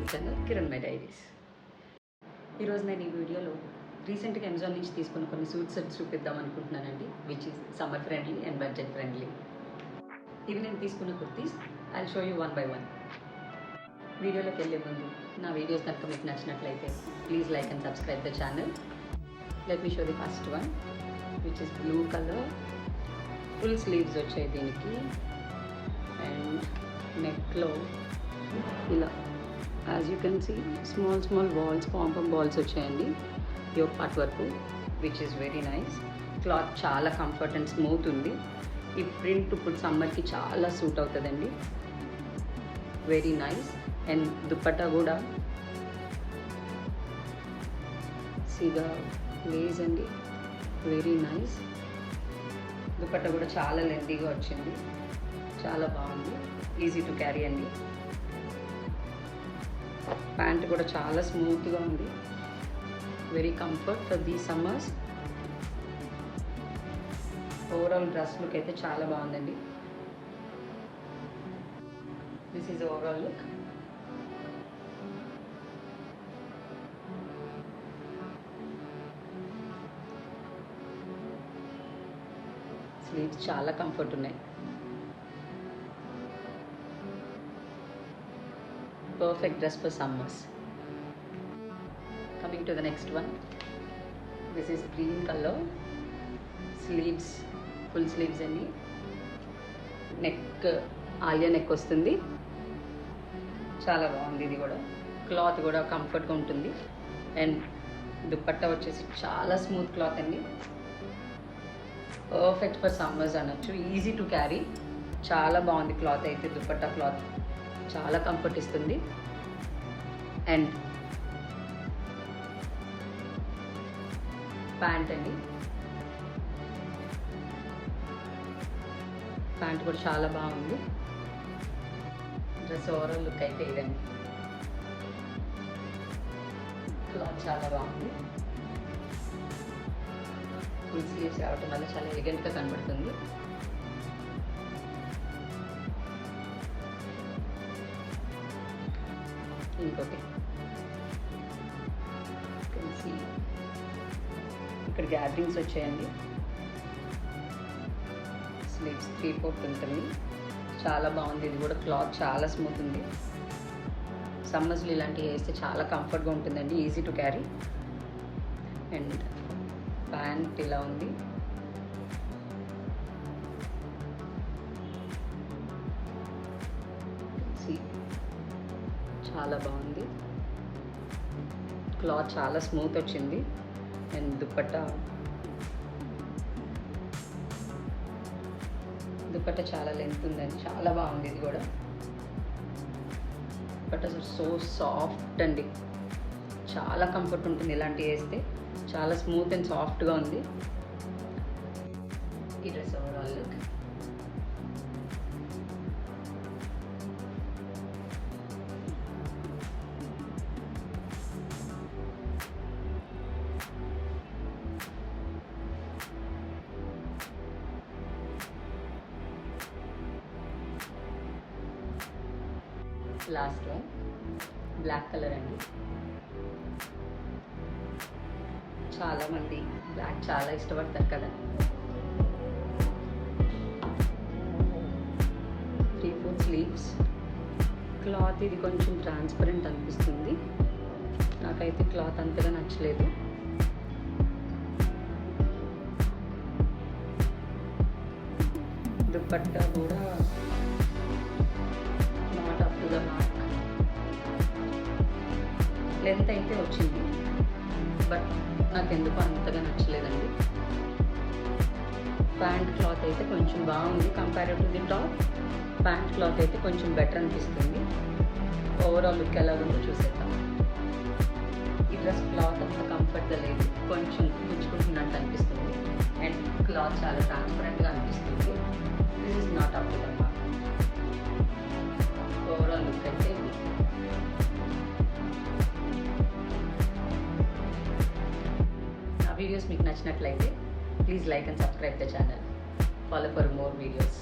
YouTube channel Kiran my diaries. ఈరోజు నేను ఈ వీడియోలో రీసెంట్గా అమెజాన్ నుంచి తీసుకున్న కొన్ని సూట్ సెట్స్ చూపిద్దాం అనుకుంటున్నానండి, which is summer friendly and budget friendly. ఇవి నేను తీసుకున్న kurtis. I show you one by one. వీడియోలోకి వెళ్ళే ముందు నా వీడియోస్ కనుక మీకు నచ్చినట్లయితే please like and subscribe the channel. Let me show the first one, which is blue colour. Full sleeves వచ్చాయి దీనికి అండ్ నెక్లో ఇలా as you can see small balls, pompom balls వచ్చాయండి యోక్ పార్ట్ వరకు, which is very nice. Cloth చాలా comfort and smooth ఉంది. ఈ print ఇప్పుడు సమ్మర్కి చాలా సూట్ అవుతుందండి, వెరీ నైస్. అండ్ దుపట్టా కూడా సీదా లేజ్ అండి, వెరీ నైస్. దుపట్టా కూడా చాలా లెంతీగా వచ్చింది, చాలా బాగుంది, ఈజీ టు క్యారీ అండి. ప్యాంట్ కూడా చాలా స్మూత్గా ఉంది, వెరీ కంఫర్ట్ ఫర్ దీ సమ్మర్స్. ఓవరాల్ డ్రెస్ లుక్ అయితే చాలా బాగుందండి. This is overall look. Sleeves చాలా కంఫర్ట్ ఉన్నాయి. Perfect dress for summers. Coming to the next one, this is green color. Sleeves, full sleeves అండి. నెక్ ఆలియా నెక్ వస్తుంది, చాలా బాగుంది. ఇది కూడా క్లాత్ కూడా కంఫర్ట్గా ఉంటుంది. అండ్ దుపట్టా వచ్చేసి చాలా స్మూత్ క్లాత్ అండి, పర్ఫెక్ట్ ఫర్ సమ్మర్స్ అనొచ్చు, ఈజీ టు క్యారీ. చాలా బాగుంది క్లాత్ అయితే. దుపట్టా క్లాత్ చాలా కంఫర్ట్ ఇస్తుంది. అండ్ ప్యాంట్ అండి, ప్యాంట్ కూడా చాలా బాగుంది. డ్రెస్ ఓవరాల్ లుక్ అయితే ఇదండి. క్లాత్ చాలా బాగుంది. ఫుల్ స్లీవ్స్ రావటం వల్ల చాలా ఎలిగెంట్గా కనబడుతుంది. ఇంకోటి ఇక్కడ గ్యాదరింగ్స్ వచ్చాయండి. స్లీవ్స్ 3/4 ఉంటుంది, చాలా బాగుంది. ఇది కూడా క్లాత్ చాలా స్మూత్ ఉంది. సమ్మర్స్లో ఇలాంటివి వేస్తే చాలా కంఫర్ట్గా ఉంటుందండి, easy to carry. And pant ఇలా ఉంది. చాలా బాగుంది, క్లాత్ చాలా స్మూత్ వచ్చింది. అండ్ దుపట్టా చాలా లెంత్ ఉందండి, చాలా బాగుంది. ఇది కూడా దుపట్టా సో సాఫ్ట్ అండి, చాలా కంఫర్ట్ ఉంటుంది ఇలాంటివి వేస్తే. చాలా స్మూత్ అండ్ సాఫ్ట్గా ఉంది ఈ dress overall look. Last one black colour అండి. చాలామంది బ్లాక్ చాలా ఇష్టపడతారు కదా. 3/4 స్లీవ్స్. క్లాత్ ఇది కొంచెం ట్రాన్స్పరెంట్ అనిపిస్తుంది, నాకైతే క్లాత్ అంతగా నచ్చలేదు. దుపట్టా కూడా లెంత్ అయితే వచ్చింది, బట్ నాకు ఎందుకు అంతగా నచ్చలేదండి. ప్యాంట్ క్లాత్ అయితే కొంచెం బాగుంది compare to the top. Pant cloth అయితే కొంచెం బెటర్ అనిపిస్తుంది. ఓవరాల్ లుక్ ఎలా ఉందో చూసేద్దాం. ఈ డ్రెస్ క్లాత్ అంత కంఫర్ట్గా లేదు, కొంచెం గుచ్చుకుంటున్నట్టు అనిపిస్తుంది. అండ్ క్లాత్ చాలా ట్రాన్స్పరెంట్గా అనిపిస్తుంది. This is not up to the mark. Overall look అయితే వీడియోస్ మీకు నచ్చినట్లయితే please like and subscribe the channel. Follow for more videos.